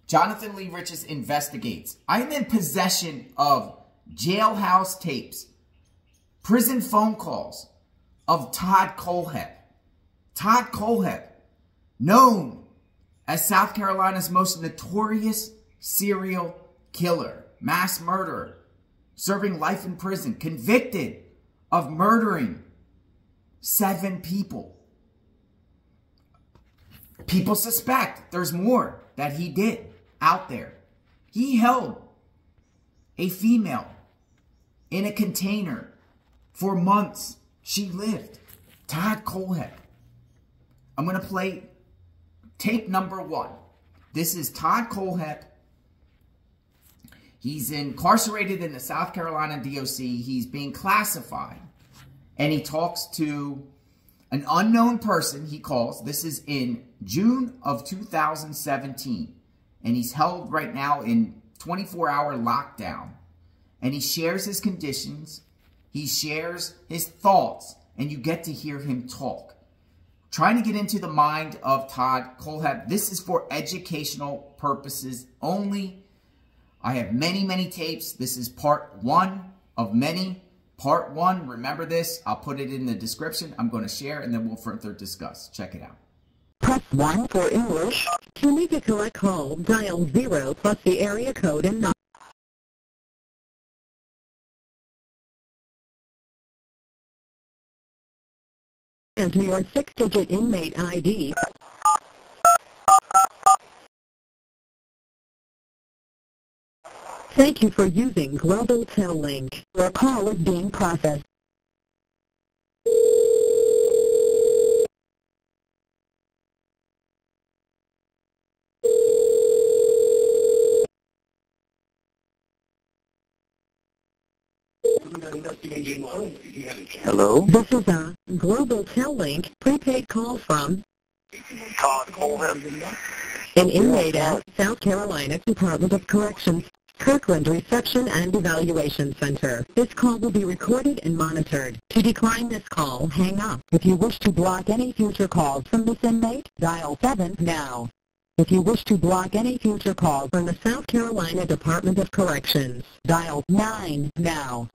Jonathan Lee Riches investigates. I'm in possession of jailhouse tapes, prison phone calls of Todd Kohlhepp. Todd Kohlhepp, known as South Carolina's most notorious serial killer, mass murderer, serving life in prison, convicted of murdering 7 people. People suspect there's more that he did out there. He held a female in a container for months. She lived. Todd Kohlhepp. I'm going to play tape number 1. This is Todd Kohlhepp. He's incarcerated in the South Carolina DOC. He's being classified. And he talks to an unknown person, he calls. This is in June of 2017. And he's held right now in 24-hour lockdown. And he shares his conditions. He shares his thoughts. And you get to hear him talk. Trying to get into the mind of Todd Kohlhepp. This is for educational purposes only. I have many, many tapes. This is part 1 of many. Part 1, remember this. I'll put it in the description. I'm going to share and then we'll further discuss. Check it out. Press 1 for English. To make a correct call, dial 0 plus the area code and enter your 6-digit inmate ID. Thank you for using Global Tel Link. Your call is being processed. Hello? This is a Global Tel Link prepaid call from Todd Kohlhepp. an inmate at South Carolina Department of Corrections, Kirkland Reception and Evaluation Center. This call will be recorded and monitored. To decline this call, hang up. If you wish to block any future calls from this inmate, dial 7 now. If you wish to block any future calls from the South Carolina Department of Corrections, dial 9 now.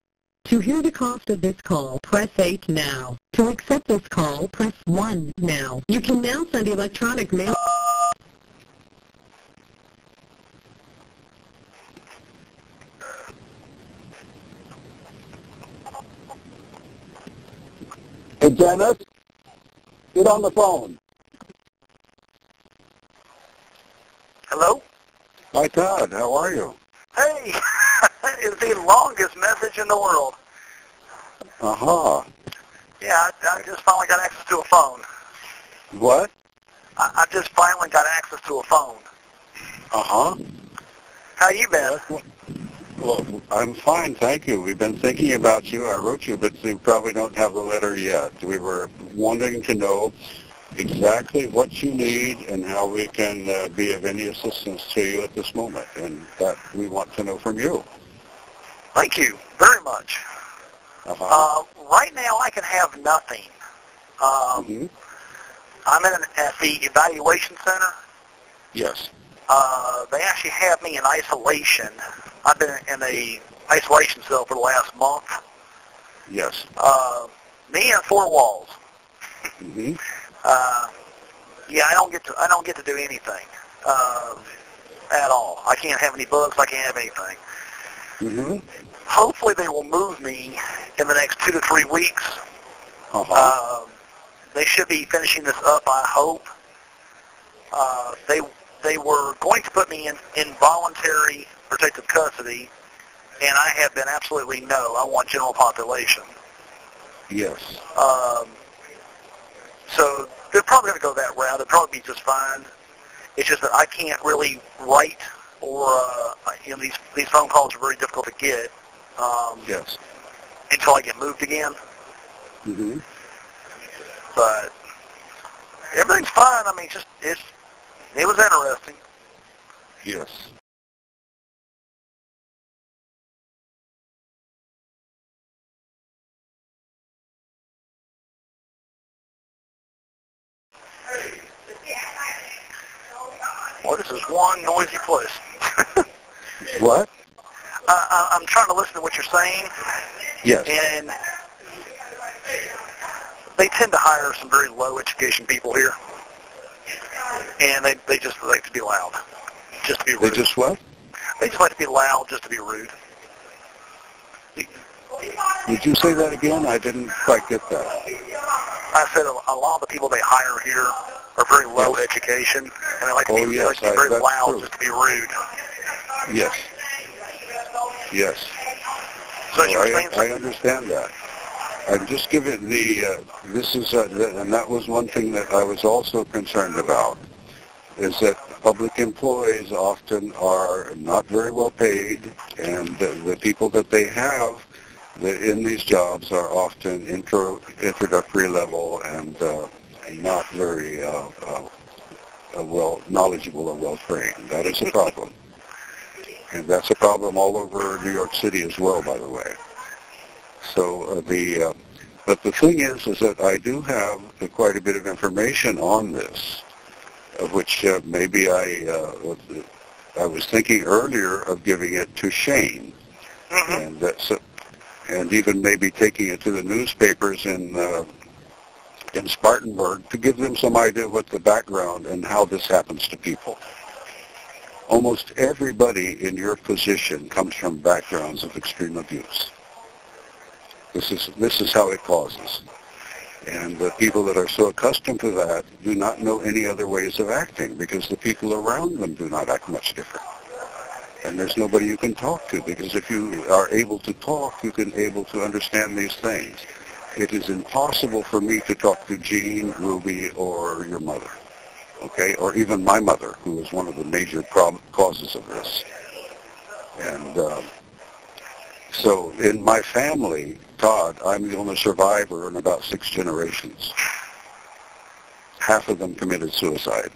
To hear the cost of this call, press 8 now. To accept this call, press 1 now. You can now send electronic mail. Hey, Dennis, get on the phone. Hello? Hi, Todd. How are you? Hey, it's the longest message in the world. Uh-huh. Yeah, I just finally got access to a phone. What? I just finally got access to a phone. Uh-huh. How you been? Well, I'm fine, thank you. We've been thinking about you. I wrote you, but you probably don't have the letter yet. We were wanting to know exactly what you need and how we can be of any assistance to you at this moment, and that we want to know from you. Thank you very much. Uh-huh. Right now I can have nothing. I'm at the evaluation center. Yes. They actually have me in isolation. I've been in a isolation cell for the last month. Yes. Me and 4 walls. Mm-hmm. Yeah, I don't get to do anything at all. I can't have any books. I can't have anything. Mm-hmm. Hopefully they will move me in the next 2 to 3 weeks. Uh-huh. They should be finishing this up, I hope. They were going to put me in involuntary protective custody, and I have been absolutely no. I want general population. Yes. So they're probably going to go that route. They'll probably be just fine. It's just that I can't really write, or these phone calls are very difficult to get. Yes. Until I get moved again. Mm-hmm. But everything's fine. I mean, it was interesting. Yes. Well, this is one noisy place. What? I'm trying to listen to what you're saying. Yes. And they tend to hire some very low education people here. And they just like to be loud. Just to be rude. They just what? They just like to be loud just to be rude. Would you say that again? I didn't quite get that. I said a lot of the people they hire here are very low education, and they like to be, yes, very that's loud true. just to be rude. Yes. Yes. So you were saying I something? understand that. I'm just giving this is, and that was one thing that I was also concerned about, is that public employees often are not very well paid, and the people that they have in these jobs are often introductory level and not very well knowledgeable or well trained. That is a problem. And that's a problem all over New York City as well, by the way. So but the thing is that I do have quite a bit of information on this, of which maybe I was thinking earlier of giving it to Shane, and even maybe taking it to the newspapers in Spartanburg to give them some idea what the background and how this happens to people. Almost everybody in your position comes from backgrounds of extreme abuse. This is how it causes. And the people that are so accustomed to that do not know any other ways of acting because the people around them do not act much different. And there's nobody you can talk to because if you are able to talk, you can able to understand these things. It is impossible for me to talk to Jean, Ruby, or your mother, okay, or even my mother, who is one of the major causes of this. And so in my family, Todd, I'm the only survivor in about 6 generations. Half of them committed suicide.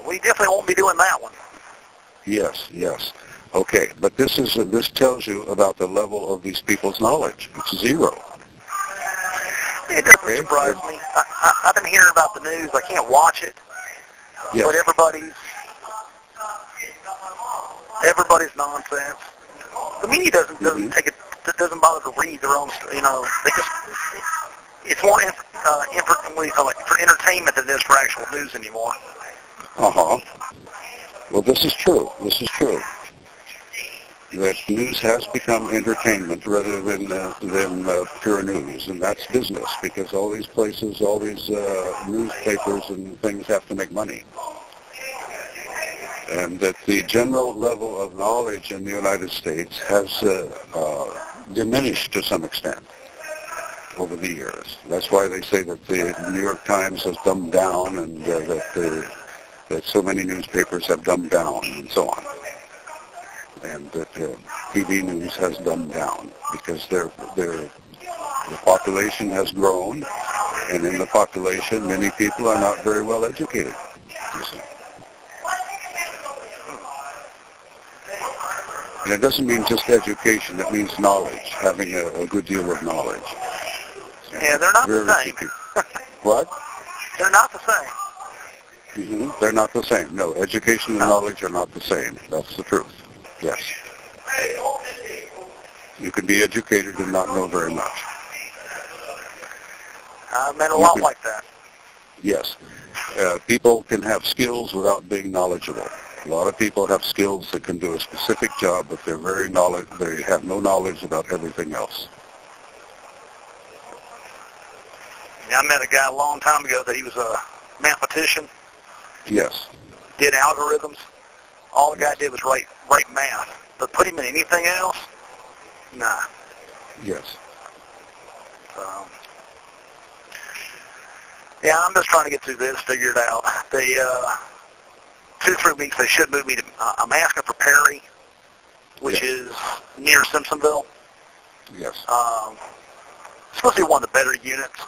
We definitely won't be doing that one. Yes, yes. Okay, but this tells you about the level of these people's knowledge. It's zero. It doesn't surprise me. I've been hearing about the news. I can't watch it. Yes. But everybody's nonsense. The media doesn't take it. Doesn't bother to read their own. They just. It's more for entertainment than it is for actual news anymore. Well, this is true. This is true. That news has become entertainment rather than pure news, and that's business because all these places, all these newspapers and things have to make money. And that the general level of knowledge in the United States has diminished to some extent over the years. That's why they say that the New York Times has dumbed down and that so many newspapers have dumbed down and so on. And that TV news has dumbed down because the population has grown, and in the population, many people are not very well educated. You see. And it doesn't mean just education, it means knowledge, having a good deal of knowledge. Yeah, they're not the same. What? They're not the same. They're not the same. No, education and knowledge are not the same. That's the truth. Yes. You can be educated and not know very much. I've met a lot like that. Yes. People can have skills without being knowledgeable. A lot of people have skills that can do a specific job, but they have no knowledge about everything else. Yeah, I met a guy a long time ago that he was a mathematician. Yes. Did algorithms. All the guy did was write math. But put him in anything else? Nah. Yes. Yeah, I'm just trying to get through this, figure it out. They 2-3 weeks they should move me to. I'm asking for Perry, which is near Simpsonville. Yes. It's supposed to be one of the better units.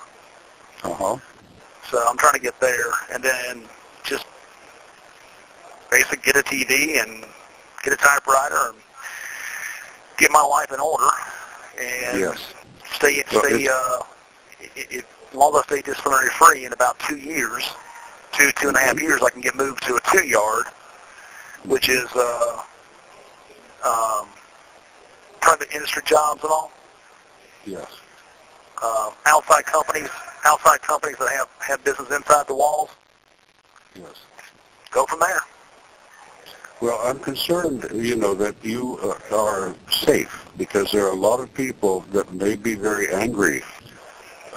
So I'm trying to get there, and then just basically get a TV and get a typewriter and get my life in order and stay as long as I stay disciplinary free in about 2 years, two and a half years, I can get moved to a 2-yard, which is private industry jobs and all. Yes. Outside companies that have business inside the walls. Yes. Go from there. Well, I'm concerned, you know, that you are safe, because there are a lot of people that may be very angry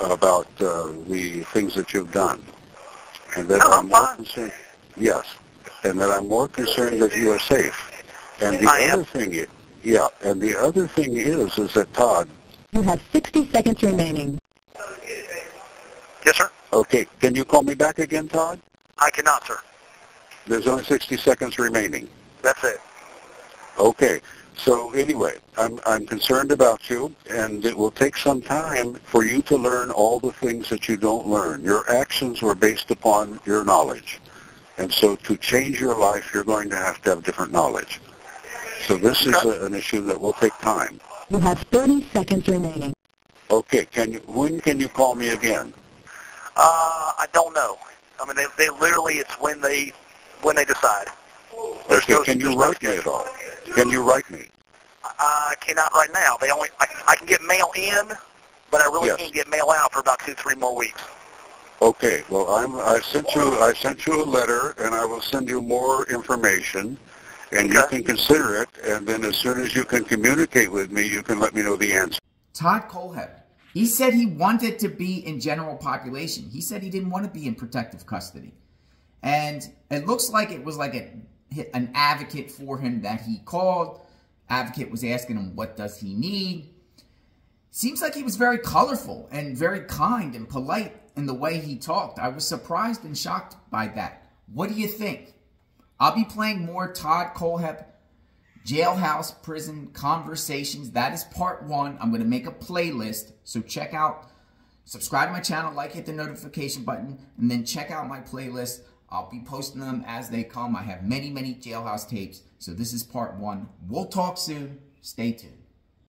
about the things that you've done, and that I'm more concerned. Yes, and that I'm more concerned that you are safe. And the other thing, and the other thing is that Todd. You have 60 seconds remaining. Yes, sir. Okay, can you call me back again, Todd? I cannot, sir. There's only 60 seconds remaining. That's it. Okay. So anyway, I'm concerned about you, and it will take some time for you to learn all the things that you don't learn. Your actions were based upon your knowledge. And so to change your life, you're going to have different knowledge. So this is an issue that will take time. You have 30 seconds remaining. Okay. When can you call me again? I don't know. I mean, they literally, it's when they decide. Okay, can you write me at all? Can you write me? I cannot right now. I can get mail in, but I really can't get mail out for about 2-3 more weeks. Okay, well, I sent you a letter, and I will send you more information, and you can consider it, and then as soon as you can communicate with me, you can let me know the answer. Todd Kohlhepp, he said he wanted to be in general population. He said he didn't want to be in protective custody. And it looks like it was like an advocate for him that he called. Advocate was asking him, what does he need? Seems like he was very colorful and very kind and polite in the way he talked. I was surprised and shocked by that. What do you think? I'll be playing more Todd Kohlhepp Jailhouse Prison Conversations. That is part 1. I'm going to make a playlist, so check out, subscribe to my channel, hit the notification button, and then check out my playlist. I'll be posting them as they come. I have many, many Jailhouse tapes. So this is part 1. We'll talk soon. Stay tuned.